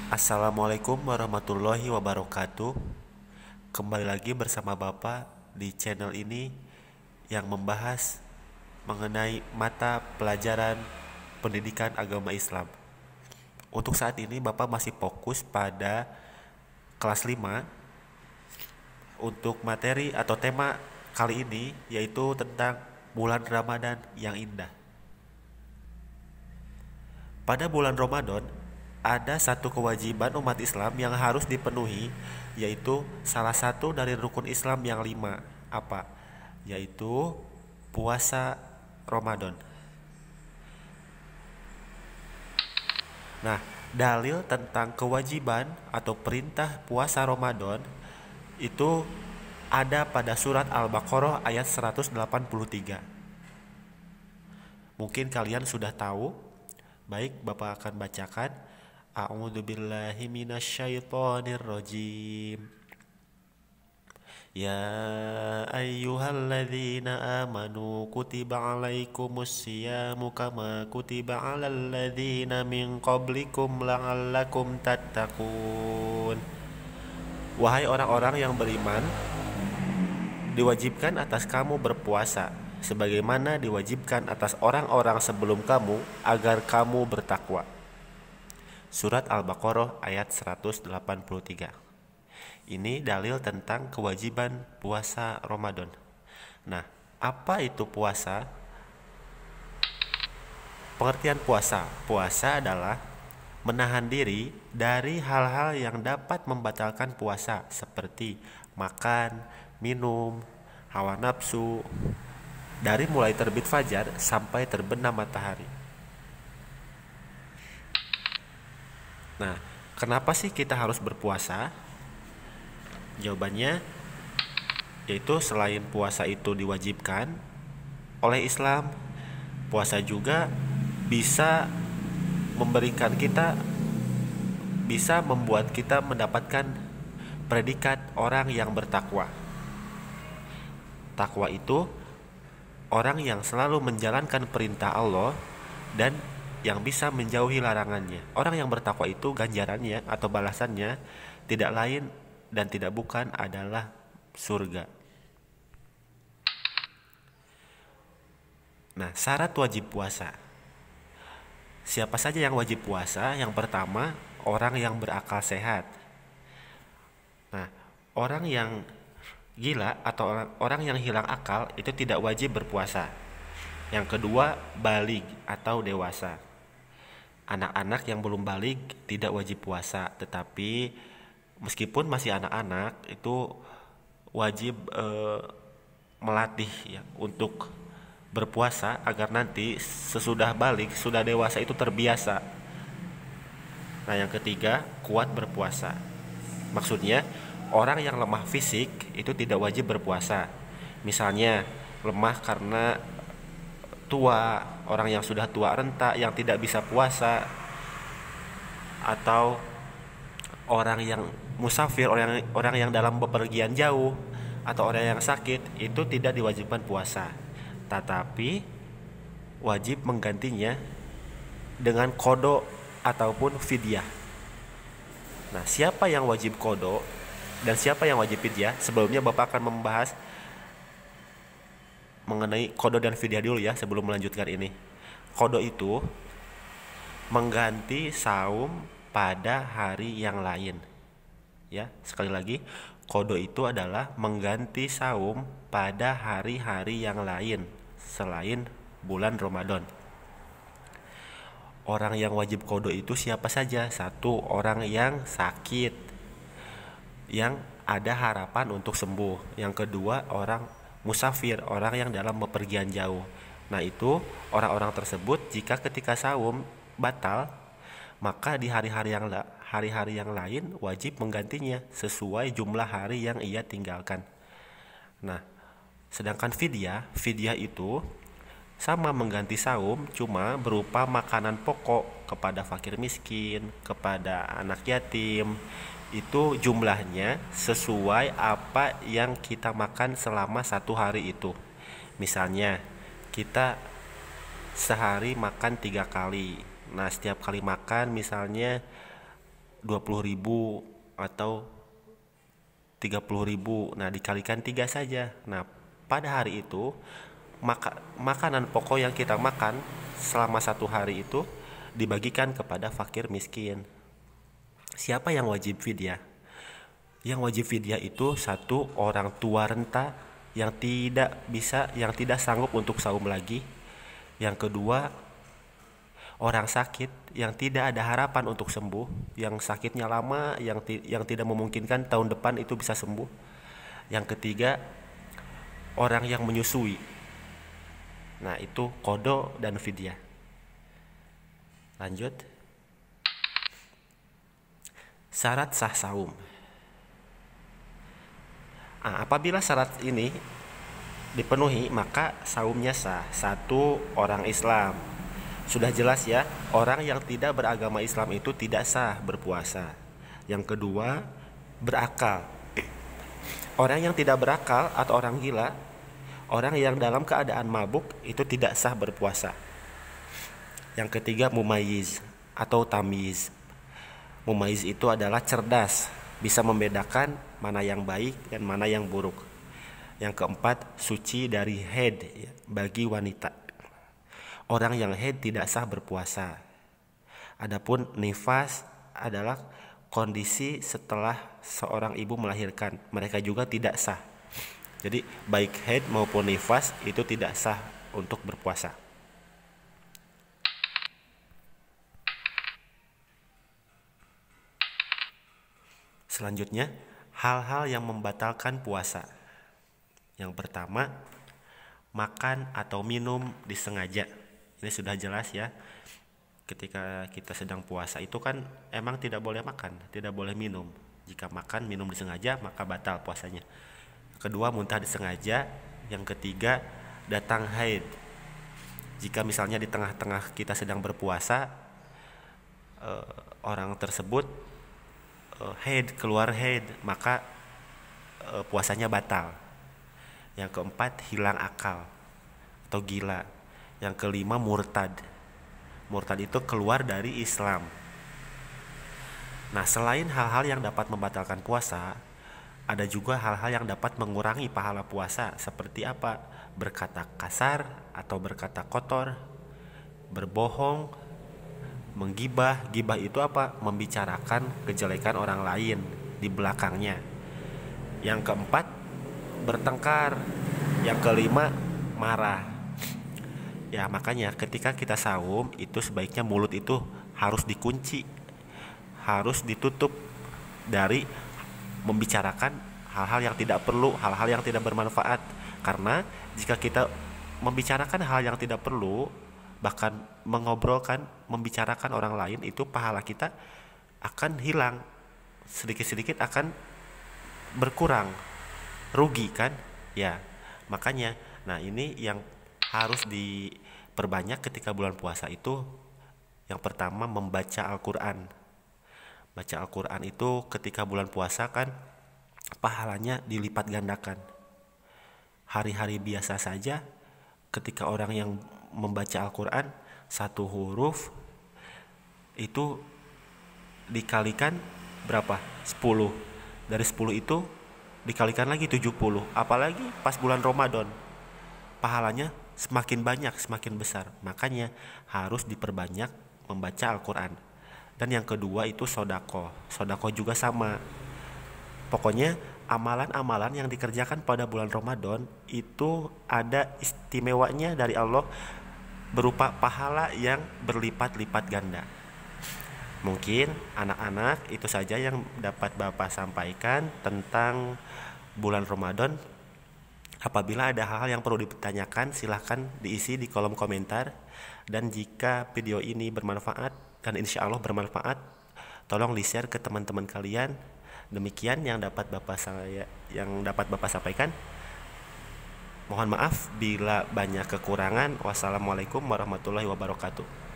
Assalamualaikum warahmatullahi wabarakatuh. Kembali lagi bersama Bapak di channel ini yang membahas mengenai mata pelajaran pendidikan agama Islam. Untuk saat ini Bapak masih fokus pada kelas 5. Untuk materi atau tema kali ini yaitu tentang bulan Ramadan yang indah. Pada bulan Ramadan, ada satu kewajiban umat Islam yang harus dipenuhi, yaitu salah satu dari rukun Islam yang 5. Apa? Yaitu puasa Ramadan. Nah, dalil tentang kewajiban atau perintah puasa Ramadan itu ada pada surat Al-Baqarah ayat 183. Mungkin kalian sudah tahu. Baik, Bapak akan bacakan. A'udzubillahi minasyaitonirrajim. Ya ayyuhalladzina amanu kutiba alaikumus siyamu kama kutiba alal ladzina min qablikum la'allakum tattaqun. Wahai orang-orang yang beriman, diwajibkan atas kamu berpuasa sebagaimana diwajibkan atas orang-orang sebelum kamu agar kamu bertakwa. Surat Al-Baqarah ayat 183. Ini dalil tentang kewajiban puasa Ramadan. Nah, apa itu puasa? Pengertian puasa. Puasa adalah menahan diri dari hal-hal yang dapat membatalkan puasa seperti makan, minum, hawa nafsu, dari mulai terbit fajar sampai terbenam matahari. Nah, kenapa sih kita harus berpuasa? Jawabannya yaitu selain puasa itu diwajibkan oleh Islam, puasa juga bisa membuat kita mendapatkan predikat orang yang bertakwa. Takwa itu orang yang selalu menjalankan perintah Allah dan yang bisa menjauhi larangannya. Orang yang bertakwa itu ganjarannya atau balasannya tidak lain dan tidak bukan adalah surga. Nah, syarat wajib puasa. Siapa saja yang wajib puasa? Yang pertama, orang yang berakal sehat. Nah, orang yang gila atau orang yang hilang akal itu tidak wajib berpuasa. Yang kedua, balig atau dewasa. Anak-anak yang belum balig tidak wajib puasa, tetapi meskipun masih anak-anak itu wajib melatih ya untuk berpuasa agar nanti sesudah balig, sudah dewasa itu terbiasa. Nah, yang ketiga, kuat berpuasa. Maksudnya orang yang lemah fisik itu tidak wajib berpuasa. Misalnya lemah karena tua, orang yang sudah tua renta yang tidak bisa puasa, atau orang yang musafir, orang yang dalam bepergian jauh, atau orang yang sakit itu tidak diwajibkan puasa. Tetapi wajib menggantinya dengan qada ataupun fidyah. Nah, siapa yang wajib qada dan siapa yang wajib fidyah? Sebelumnya Bapak akan membahas mengenai qada dan fidyah dulu ya sebelum melanjutkan ini. Qada itu mengganti saum pada hari yang lain. Ya, sekali lagi, qada itu adalah mengganti saum pada hari-hari yang lain selain bulan Ramadan. Orang yang wajib qada itu siapa saja? Satu, orang yang sakit, yang ada harapan untuk sembuh. Yang kedua, orang musafir, orang yang dalam bepergian jauh. Nah, itu orang-orang tersebut jika ketika saum batal, maka di hari-hari yang lain wajib menggantinya sesuai jumlah hari yang ia tinggalkan. Nah, sedangkan fidyah itu sama mengganti saum, cuma berupa makanan pokok kepada fakir miskin, kepada anak yatim. Itu jumlahnya sesuai apa yang kita makan selama satu hari itu. Misalnya kita sehari makan 3 kali. Nah, setiap kali makan misalnya 20.000 atau 30.000. Nah, dikalikan 3 saja. Nah, pada hari itu makanan pokok yang kita makan selama 1 hari itu dibagikan kepada fakir miskin. Siapa yang wajib fidyah? Yang wajib fidyah itu satu, orang tua renta yang tidak sanggup untuk saum lagi. Yang kedua, orang sakit yang tidak ada harapan untuk sembuh, yang sakitnya lama, yang tidak memungkinkan tahun depan itu bisa sembuh. Yang ketiga, orang yang menyusui. Nah, itu qada dan fidyah. Lanjut. Syarat sah saum. Apabila syarat ini dipenuhi, maka saumnya sah. Satu, orang Islam. Sudah jelas ya, orang yang tidak beragama Islam itu tidak sah berpuasa. Yang kedua, berakal. Orang yang tidak berakal atau orang gila, orang yang dalam keadaan mabuk itu tidak sah berpuasa. Yang ketiga, mumayyiz atau tamyiz. Mumayyiz itu adalah cerdas, bisa membedakan mana yang baik dan mana yang buruk. Yang keempat, suci dari haid bagi wanita. Orang yang haid tidak sah berpuasa. Adapun nifas adalah kondisi setelah seorang ibu melahirkan, mereka juga tidak sah. Jadi baik haid maupun nifas itu tidak sah untuk berpuasa. Selanjutnya, hal-hal yang membatalkan puasa. Yang pertama, makan atau minum disengaja. Ini sudah jelas ya. Ketika kita sedang puasa itu kan emang tidak boleh makan, tidak boleh minum. Jika makan, minum disengaja, maka batal puasanya. Kedua, muntah disengaja. Yang ketiga, datang haid. Jika misalnya di tengah-tengah kita sedang berpuasa, orang tersebut keluar haid, maka puasanya batal. Yang keempat, hilang akal atau gila. Yang kelima, murtad. Murtad itu keluar dari Islam. Nah, selain hal-hal yang dapat membatalkan puasa, ada juga hal-hal yang dapat mengurangi pahala puasa. Seperti apa? Berkata kasar atau berkata kotor, berbohong, menggibah. Gibah itu apa? Membicarakan kejelekan orang lain di belakangnya. Yang keempat, bertengkar. Yang kelima, marah. Ya, makanya ketika kita saum itu sebaiknya mulut itu harus dikunci, harus ditutup dari membicarakan hal-hal yang tidak perlu, hal-hal yang tidak bermanfaat. Karena jika kita membicarakan hal yang tidak perlu, bahkan mengobrolkan, membicarakan orang lain, itu pahala kita akan hilang, sedikit-sedikit akan berkurang, rugi kan ya. Makanya, nah ini yang harus diperbanyak ketika bulan puasa itu. Yang pertama, membaca Al-Quran. Baca Al-Quran itu ketika bulan puasa kan pahalanya dilipat gandakan. Hari-hari biasa saja ketika orang yang membaca Al-Quran, satu huruf itu dikalikan berapa? 10. Dari 10 itu dikalikan lagi 70. Apalagi pas bulan Ramadan, pahalanya semakin banyak, semakin besar. Makanya harus diperbanyak membaca Al-Quran. Dan yang kedua itu sodako. Sodako juga sama. Pokoknya amalan-amalan yang dikerjakan pada bulan Ramadan itu ada istimewanya dari Allah, berupa pahala yang berlipat-lipat ganda. Mungkin anak-anak itu saja yang dapat Bapak sampaikan tentang bulan Ramadan. Apabila ada hal-hal yang perlu ditanyakan, silahkan diisi di kolom komentar. Dan jika video ini bermanfaat, dan insya Allah bermanfaat, tolong di-share ke teman-teman kalian. Demikian yang dapat Bapak sampaikan. Mohon maaf bila banyak kekurangan. Wassalamualaikum warahmatullahi wabarakatuh.